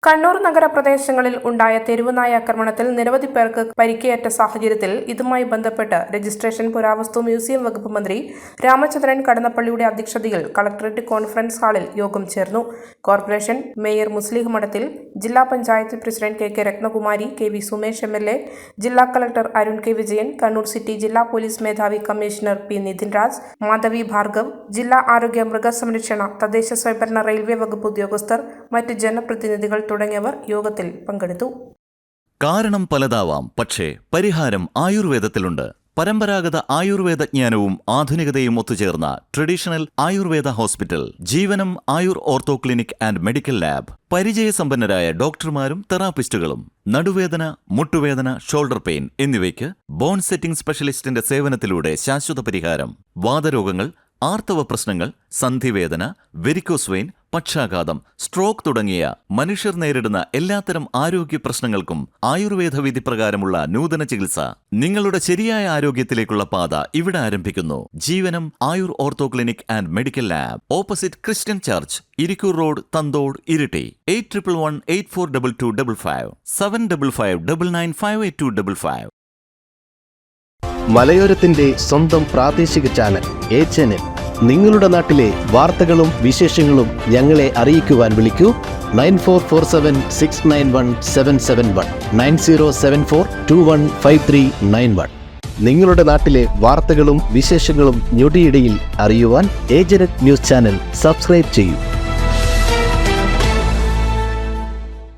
കണ്ണൂർ നഗരപ്രദേശങ്ങളിൽ ഉണ്ടായ തെരുവുനായ ആക്രമണത്തിൽ നിരവധി പേർക്ക് പരിക്കേറ്റ സാഹചര്യത്തിൽ ഇതുമായി ബന്ധപ്പെട്ട് രജിസ്ട്രേഷൻ, പുരാവസ്തു, മ്യൂസിയം വകുപ്പ് മന്ത്രി രാമചന്ദ്രൻ കടന്നപ്പള്ളിയുടെ അധ്യക്ഷതയിൽ കളക്ടറേറ്റ് കോൺഫറൻസ് ഹാളിൽ യോഗം ചേർന്നു. കോർപ്പറേഷൻ മേയർ മുസ്ലിം മഠത്തിൽ, ജില്ലാ panchayat president K Ratnakumari, K V. Sumesh MLA, ജില്ലാ collector Arun K. Vijayan, Kannur city ജില്ലാ പോലീസ് മേധാവി കമ്മീഷണർ പി. നിതിൻ രാജ്, മാധവി ഭാർഗവ്, ജില്ലാ ആരോഗ്യ മൃഗസംരക്ഷണ, തദ്ദേശ സ്വയംഭരണ, റെയിൽവേ വകുപ്പ് ഉദ്യോഗസ്ഥർ, മറ്റ് ജനപ്രതിനിധികൾ തുടങ്ങിയവർ യോഗത്തിൽ പങ്കെടുത്തു. കാരണം പലതാവാം, പക്ഷേ പരിഹാരം ആയുർവേദത്തിലുണ്ട്. പരമ്പരാഗത ആയുർവേദജ്ഞാനവും ആധുനികതയും ഒത്തുചേർന്ന traditional Ayurveda hospital, Jeevanam Ayur ortho clinic and medical lab. പരിചയസമ്പന്നരായ ഡോക്ടർമാരും തെറാപ്പിസ്റ്റുകളും. നടുവേദന, മുട്ടുവേദന, ഷോൾഡർ പെയിൻ എന്നിവയ്ക്ക് ബോൺ സെറ്റിംഗ് സ്പെഷ്യലിസ്റ്റിന്റെ സേവനത്തിലൂടെ ശാശ്വത പരിഹാരം. വാതരോഗങ്ങൾ, ആർത്തവ പ്രശ്നങ്ങൾ, സന്ധിവേദന, വെരിക്കോസ് വെയിൻ, പക്ഷാഘാതം, സ്ട്രോക്ക് തുടങ്ങിയ മനുഷ്യർ നേരിടുന്ന എല്ലാത്തരം ആരോഗ്യ പ്രശ്നങ്ങൾക്കും ആയുർവേദ വിധി പ്രകാരമുള്ള നൂതന ചികിത്സ. നിങ്ങളുടെ ശരിയായ ആരോഗ്യത്തിലേക്കുള്ള പാത ഇവിടെ ആരംഭിക്കുന്നു. Jeevanam Ayur ortho clinic and medical lab, opposite Christian church, Irikkur road, Thanthode, Iritty. 8111842255 7559958255. മലയോരത്തിന്റെ സ്വന്തം പ്രാദേശിക ചാനൽ HNN. നിങ്ങളുടെ നാട്ടിലെ വാർത്തകളും വിശേഷങ്ങളും ഞങ്ങളെ അറിയിക്കുവാൻ വിളിക്കൂ 9447691771 9074215391. നിങ്ങളുടെ നാട്ടിലെ വാർത്തകളും വിശേഷങ്ങളും ഞൊടിയിടയിൽ അറിയുവാൻ ഏജനറ്റ് ന്യൂസ് ചാനൽ സബ്സ്ക്രൈബ് ചെയ്യൂ.